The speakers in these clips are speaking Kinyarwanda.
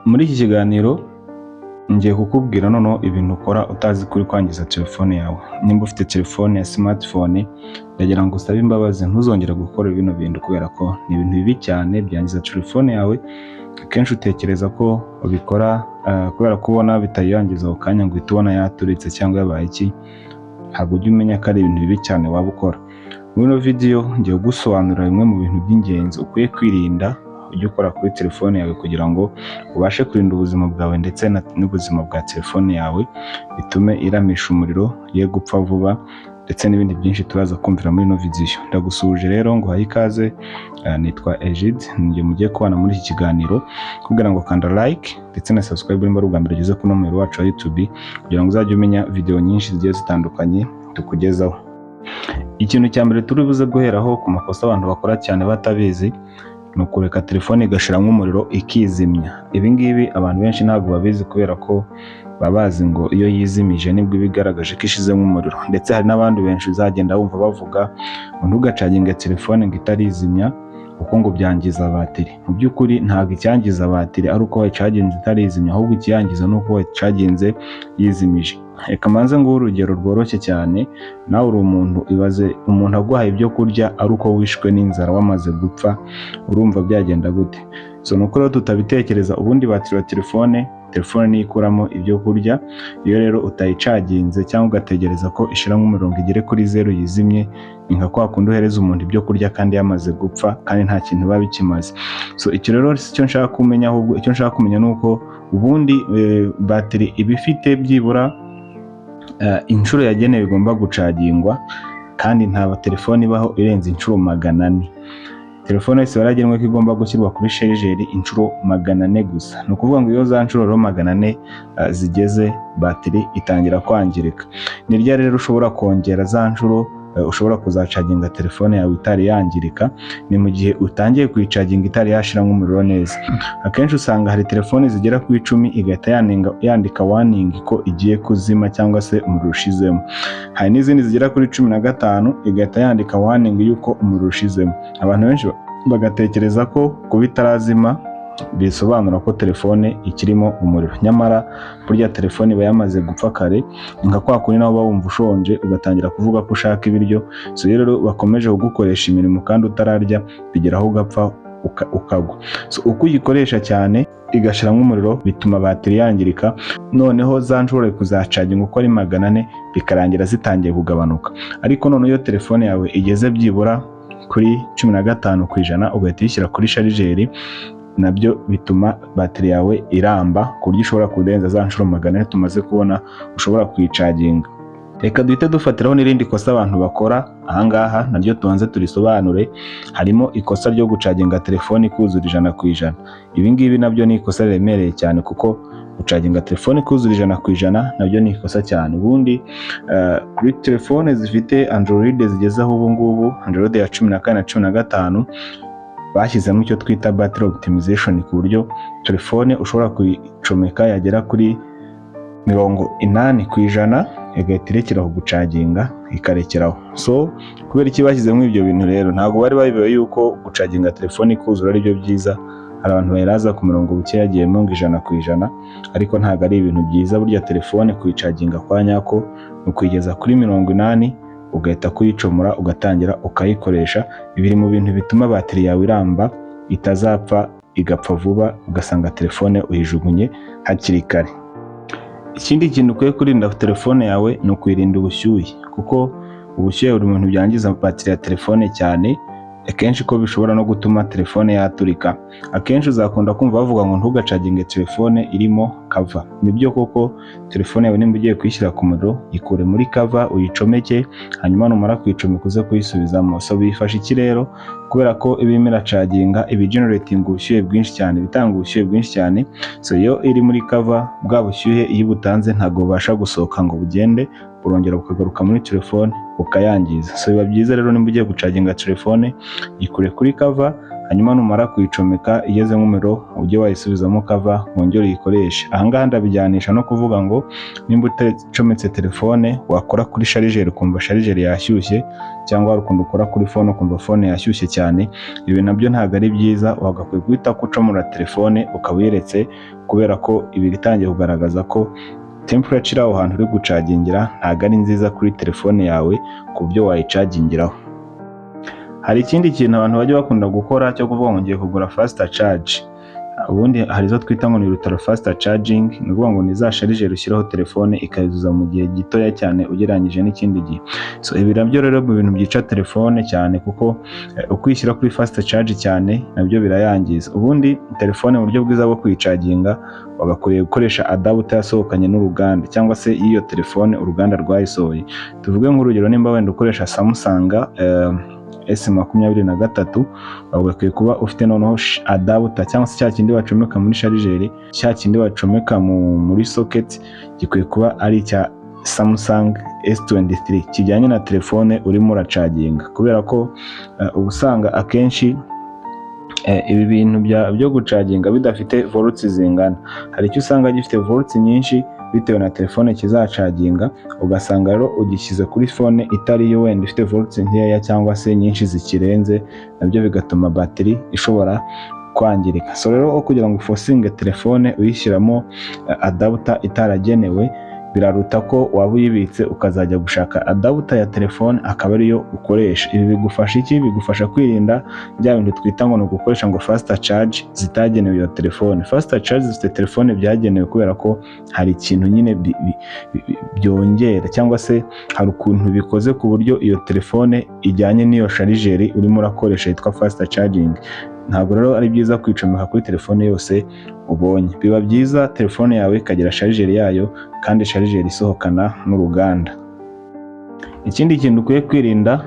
Muri iki kiganiro ngiye kukubwira noneho ibintu ukora utazi kuri kwangiza telefone yawe. Nimba ufite telefone ya smartphone ndagira ngo usabe imbabazi ntuzongere gukora bino bintu kubera ko ni ibintu bibi cyane byangiza telefone yawe. Akenshi utekereza ko ubikora kubera ko ubona bitayangiza ako kanya ngo uhite ubona yaturitse cyangwa yabaye iki. Ntabwo ujya umenya ko ari ibintu bibi cyane waba ukora. Muri ino video ngiye gusobanurira bimwe mu bintu by'ingenzi ukwiye kwirinda ujya ukora kuri telefone yawe kugira ngo ubashe kurinda ubuzima bwawe ndetse n'ubuzima bwa telefone yawe, bitume iramisha umuriro, ye gupfa vuba ndetse n'ibindi byinshi turaza kumvira muri ino video. Ndagusuje rero ngo haye ikaze, nitwa Egide, njye mugiye kubana muri iki kiganiro kugira ngo kanda like ndetse na subscribe nimba ari ubwa mbere ugeze ku nomero wacu wa YouTube kugira ngo uzajye umenya video nyinshi zigiye zitandukanye tukugezaho. Ikintu cya mbere turi buze guheraho ku makosa abantu bakora cyane batabizi ni ukureka telefone igashiramo umuriro ikizimya. Ibi ngibi abantu benshi ntabwo babizi kubera ko babazi ngo iyo yizimije nibwo bigaragaje ko ishizemo umuriro, ndetse hari n'abandi benshi uzagenda wumva bavuga ngo ntugacaginge telefone ngo itarizimya kuko ngo byangiza batiri. Mu by'ukuri ntabwo icyangiza batiri ari uko wayicaginze itarizimya, ahubwo ikiyangiza ni uko wayicaginze yizimije. Reka manze nguhe urugero rworoshye cyane. Nawe uri umuntu, ibaze umuntu aguhaye ibyo kurya ari uko wishwe n'inzara wamaze gupfa, urumva byagenda gute? Nuko rero tutabitekereza, ubundi batiri wa telefone niyo ikuramo ibyo kurya. Iyo rero utayicaginze cyangwa ugategereza ko ishiramo umuriro ngo igere kuri 0 yizimye, ni nka kwa kundi uhereza umuntu ibyo kurya kandi yamaze gupfa kandi nta kintu biba bikimaze. Icyo rero si cyo nshaka kumenya, ahubwo icyo nshaka kumenya ni uko ubundi batiri iba ifite byibura inshuro yagenewe igomba gucagingwa, kandi nta telefone ibaho irenze inshuro 400. Telefone yose yaragenwe ko igomba gushyirwa kuri sharijeri inshuro 400 gusa. Ni ukuvuga ngo iyo za nshuro rero 400 zigeze, batiri itangira kwangirika. Ni rya rero ushobora kongera za nshuro ushobora kuzacaginga telefone yawe itari yangirika, ni mu gihe utangiye kuyicaginga itari yashiramo umuriro neza. Akenshi usanga hari telefone zigera ku 10 igahita yandika warning ko igiye kuzima cyangwa se umuriro ushizemo. Hari n'izindi zigera kuri 15 igahita yandika warning yuko umuriro ushizemo. Abantu benshi bagatekereza ko kuba itarazima bisobanura ko telefone ikirimo umuriro, nyamara burya telefone iba yamaze gupfa kare. Nka kwa kuri naho bawumva ushonje ugatangira kuvuga ko ushaka ibiryo, rero bakomeje kugukoresha imirimo kandi utararya bigeraho ugapfa ukagwa. Uko uyikoresha cyane igashiramo umuriro bituma batiri yangirika, noneho za nshuro kuzacaginga uko ari 400 bikarangira zitangiye kugabanuka. Ariko none iyo telefone yawe igeze byibura kuri 15% ugahita uyishyira kuri sharijeri, nabyo bituma batiri yawe iramba ku buryo ushobora kurenza za nshuro 400 tumaze kubona ushobora kuyicaginga. Reka duhite dufatiraho n'irindi kosa abantu bakora ahangaha naryo tubanze turisobanure. Harimo ikosa ryo gucaginga telefone ikuzura 100%. Ibi ngibi nabyo ni ikosa riremereye cyane, kuko gucaginga telefone ikuzura 100% nabyo ni ikosa cyane. Ubundi kuri telefone zifite Android zigezeho ubu ngubu, Android ya 14 na 15, bashyizemo icyo twita battery optimization, ku buryo telefone ushobora kuyicomeka yagera kuri 80% igahita irekeraho gucaginga ikarekeraho. Kubera iki bashyizemo ibyo bintu rero? Ntabwo bari babibaye yuko gucaginga telefone ikuzura ari byo byiza. Hari abantu bayiraza ku mirongo buke yagiyemo ngo 100%, ariko ntabwo ari ibintu byiza. Burya telefone kuyicaginga kwa nyako ni ukuyigeza kuri 80, ugahita kuyicomora ugatangira ukayikoresha. Biri mu bintu bituma batiri yawe iramba, itazapfa igapfa vuba ugasanga telefone uyijugunye hakiri kare. Ikindi kintu ukwiye kurinda telefone yawe ni ukwirinda ubushyuhe, kuko ubushyuhe buri mu bintu byangiza batiri ya telefone cyane, akenshi ko bishobora no gutuma telefone yaturika. Akenshi uzakunda kumva bavuga ngo ntugacaginge telefone irimo cover. Nibyo koko, telefone yawe nimba ugiye kuyishyira ku muriro ikure muri cover uyicomeke, hanyuma numara kuyicomeka uze kuyisubizamo. Bifasha iki rero? Kubera ko ibirimo iracaginga ibi generating ubushyuhe bwinshi cyane, bitanga ubushyuhe bwinshi cyane. Iyo iri muri cover, bwa bushyuhe iyo butanze ntabwo bubasha gusohoka ngo bugende, burongera bukagaruka muri telefone bukayangiza. Biba byiza rero nimba ugiye gucaginga telefone ikure kuri cover, hanyuma numara kuyicomeka igeze nk'umuriro ujye wayisubizamo kava wongere uyikoreshe. Ahangaha ndabijyanisha no kuvuga ngo nimba utacometse telefone wakora kuri sharijeri ukumva sharijeri yashyushye, cyangwa hari ukuntu ukora kuri fone ukumva fone yashyushye cyane, ibi nabyo ntabwo ari byiza. Wagakwiye guhita ucomora telefone ukaba uyiretse, kubera ko ibi bitangiye kugaragaza ko temperature aho hantu uri gucagingira ntabwo ari nziza kuri telefone yawe ku buryo wayicagingiraho. Hari ikindi kintu abantu bajya bakunda gukora cyo kuvuga ngo ngiye kugura fast charge. Ubundi hari izo twita ngo ni ultra fast charging, ni ukuvuga ngo ni za sharijeri ushyiraho telefone ikayuzuza mu gihe gitoya cyane ugereranyije n'ikindi gihe. So ibi nabyo rero mu bintu byica telefone cyane, kuko ukwishyira kuri fast charge cyane nabyo birayangiza. Ubundi telefone mu buryo bwiza bwo kuyicaginga wagakwiriye gukoresha adapter yasohokanye n'uruganda, cyangwa se iyo telefone uruganda rwayisohoye. Tuvuge nk'urugero, nimba wenda ukoresha Samsung S23, wagakwiye kuba ufite noneho adapter cyangwa se cya kindi wacomeka muri sharijeri, cya kindi wacomeka muri socket, gikwiye kuba ari icya Samsung S23 kijyanye na telefone urimo uracaginga, kubera ko ubusanga akenshi ibi bintu byo gucaginga bidafite volts zingana. Hari icyo usanga gifite volts nyinshi bitewe na telefone kizacaginga, ugasanga rero ugishyize kuri fone itari yo wenda ifite volts nkeya cyangwa se nyinshi zikirenze, nabyo bigatuma bateri ishobora kwangirika. So rero kugira ngo ufosinge telefone uyishyiramo adapter itaragenewe, biraruta ko waba uyibitse ukazajya gushaka adapter ya telefone akaba ariyo ukoresha. Ibi bigufasha iki? Bigufasha kwirinda bya bintu twita ngo ni ugukoresha ngo fast charge zitagenewe iyo telefone. Fast charge zifite telefone byagenewe kubera ko hari ikintu nyine byongera, cyangwa se hari ukuntu bikoze ku buryo iyo telefone ijyanye n'iyo sharijeri urimo urakoresha yitwa fast charging. Ntabwo rero ari byiza kwicomeka kuri telefone yose ubonye. Biba byiza telefone yawe ikagira sharijeri yayo, kandi sharijeri isohokana n'uruganda. Ikindi kintu ukwiye kwirinda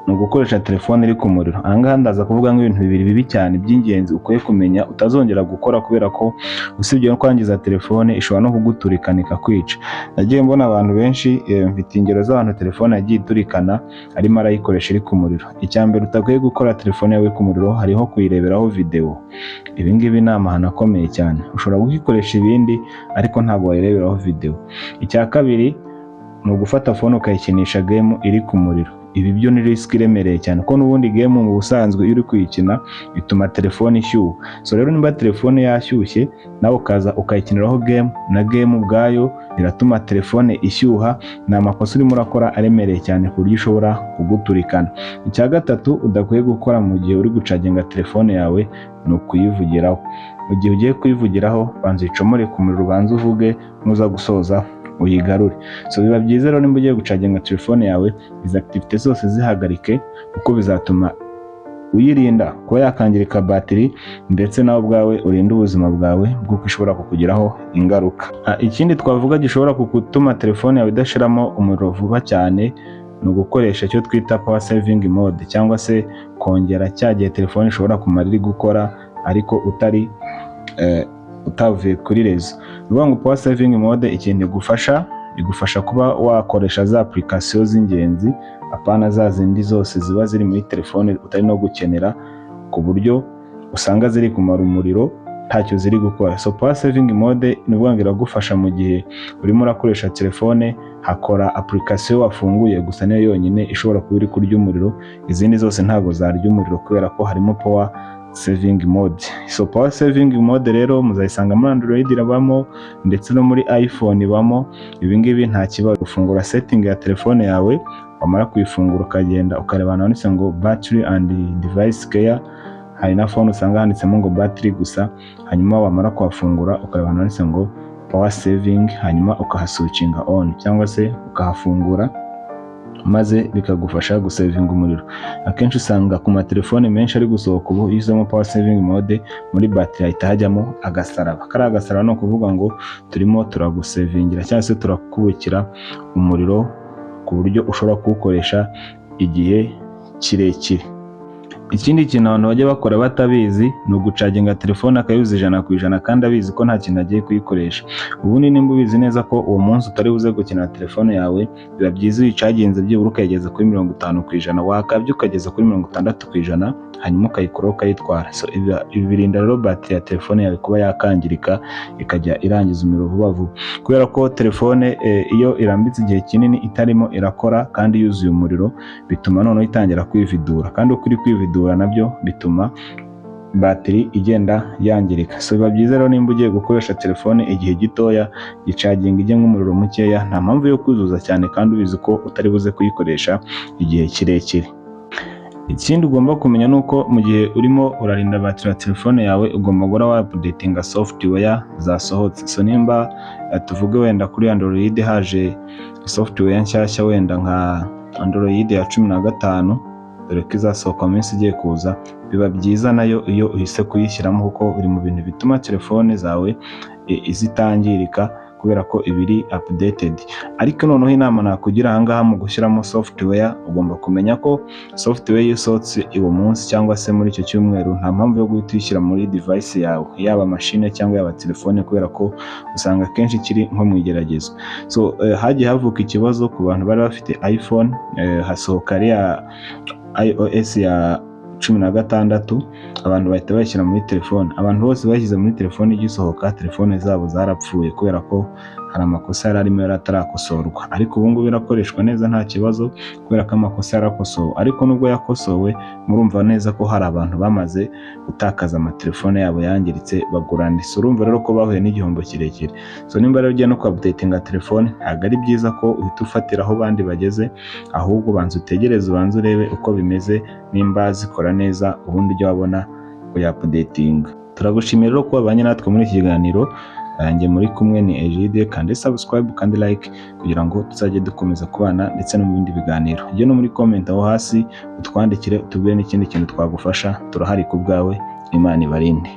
ni ugukoresha telefone iri ku muriro. Ahangaha ndaza kuvuga nk'ibintu bibiri bibi cyane by'ingenzi ukwiye kumenya utazongera gukora, kubera ko usibye no kwangiza telefone ishobora no kuguturikana ikakwica. Nagiye mbona abantu benshi, mfite ingero z'abantu telefone yagiye iturikana arimo arayikoresha iri ku muriro. Icya mbere utakwiye gukora telefone yawe ku muriro hariho kuyireberaho video. Ibi ngibi ni amahano akomeye cyane. Ushobora kuyikoresha ibindi ariko ntabwo wayireberaho video. Icya kabiri ni ugufata fone ukayikinisha game iri ku muriro. Ibi byo ni risk iremereye cyane, ko n'ubundi game mu busanzwe iyo uri kuyikina bituma telefone ishyuha. So rero nimba telefone yashyushye nawe ukaza ukayikiniraho game, na game ubwayo iratuma telefone ishyuha, ni amakosa urimo urakora aremereye cyane ku buryo ishobora kuguturikana. Icya gatatu udakwiye gukora mu gihe uri gucaginga telefone yawe ni ukuyivugiraho. Mu gihe ugiye kuyivugiraho banza uyicomore ku muriro, ubanza uvuge, nuza gusoza uyigarure. So biba byiza rero nimba ugiye gucaginga telefone yawe izi activite zose zihagarike, kuko bizatuma uyirinda kuba yakangirika bateri, ndetse nawe ubwawe urinda ubuzima bwawe bw'uko ishobora kukugiraho ingaruka. Ikindi twavuga gishobora gutuma telefone yawe idashiramo umuriro vuba cyane ni ugukoresha icyo twita power saving mode, cyangwa se kongera cya gihe telefone ishobora kumara iri gukora ariko utavuye kuri rezo. Bivuga ngo power saving mode ikintu igufasha kuba wakoresha za application z'ingenzi, apana za zindi zose ziba ziri muri telefone utari no gukenera, ku buryo usanga ziri kumara umuriro ntacyo ziri gukora. So power saving mode ni ukuvuga ngo iragufasha mu gihe urimo urakoresha telefone, hakora application wafunguye gusa niyo yonyine ishobora kuba iri kurya umuriro, izindi zose ntago zarya umuriro kubera ko harimo power saving mode. So power saving mode rero muzayisanga muri Android irabamo, ndetse no muri iPhone ibamo. Ibi ngibi nta kibazo. Ufungura setting ya telefone yawe, wamara kuyifungura ukagenda ukareba ahantu handitse ngo battery and device care. Hari na phone usanga handitsemo ngo battery gusa, hanyuma wamara kuhafungura ukareba ahantu handitse ngo power saving, hanyuma ukahaswitchinga on cyangwa se ukahafungura, maze bikagufasha gusavinga umuriro. Akenshi usanga ku matelefone menshi ari gusohoka ubu yizemo power saving mode, muri battery ahita hajyamo agasaraba. Kari agasaraba no kuvuga ngo turimo turagusavingira cyangwa se turakubukira umuriro ku buryo ushobora kuwukoresha igihe kirekire. Ikindi kintu abantu bajya bakora batabizi ni ugucaginga telefone akayuza 100% kandi abizi ko nta kintu agiye kuyikoresha. Ubundi nimba ubizi neza ko uwo munsi utari buze gukina telefone yawe, biba byiza uyicaginze byibura ukayigeza kuri 50%, wakabye ukageza kuri 60%, hanyuma ukayikuraho ukayitwara. Ibi birinda rero batiri ya telefone yawe kuba yakangirika ikajya irangiza umuriro vuba vuba, kubera ko telefone iyo irambitse igihe kinini itarimo irakora kandi yuzuye umuriro, bituma noneho itangira kwividura, kandi uko iri kwividura nabyo bituma batiri igenda yangirika. Biba byiza rero nimba ugiye gukoresha telefone igihe gitoya, icaginga ijye nk'umuriro mukeya, nta mpamvu yo kuzuza cyane kandi ubizi ko utari buze kuyikoresha igihe kirekire. Ikindi ugomba kumenya nuko mu gihe urimo urarinda batiri ya telefone yawe, ugomba guhora wa updatinga software zasohotse. Nimba tuvuge wenda kuri Android haje software nshyashya wenda nka Android ya 15, dore ko izasohoka mu minsi igiye kuza, biba byiza nayo iyo uhise kuyishyiramo kuko biri mu bintu bituma telefone zawe zitangirika, kubera ko ibiri updated. Ariko noneho inama nakugira ahangaha mu gushyiramo software, ugomba kumenya ko software yisohotse uwo munsi cyangwa se muri icyo cyumweru, nta mpamvu yo guhita uyishyira muri device yawe, yaba machine cyangwa yaba telefone, kubera ko usanga kenshi kiri nko mu igeragezwa. Hagiye havuka ikibazo ku bantu bari bafite iPhone, hasohoka ariya iOS ya 16, abantu bahita bashyira muri telefone. Abantu bose bashyize muri telefone igisohoka, telefone zabo zarapfuye kubera ko hari amakosa yari arimo atarakosorwa. Ariko ubu ngubu birakoreshwa neza nta kibazo, kubera ko amakosa yarakosowe. Ariko nubwo yakosowe, murumva neza ko hari abantu bamaze gutakaza amatelefone yabo yangiritse bagurana. Urumva rero ko bahuye n'igihombo kirekire. Nimba rero ugiye no ku-updatinga telefone, ntabwo ari byiza ko uhita ufatira aho bandi bageze, ahubwo banza utegereze, ubanze urebe uko bimeze, nimba zikora neza, ubundi ujya wabona kuya-updatinga. Turagushimira rero ko wabanye natwe muri iki kiganiro. Njye muri kumwe ni Egide, kandi subscribe kandi like kugira ngo tuzajye dukomeza kubana ndetse no mu bindi biganiro. Ujye no muri comment aho hasi utwandikire, utubwire n'ikindi kintu twagufasha, turahari ku bwawe. Imana ibarinde.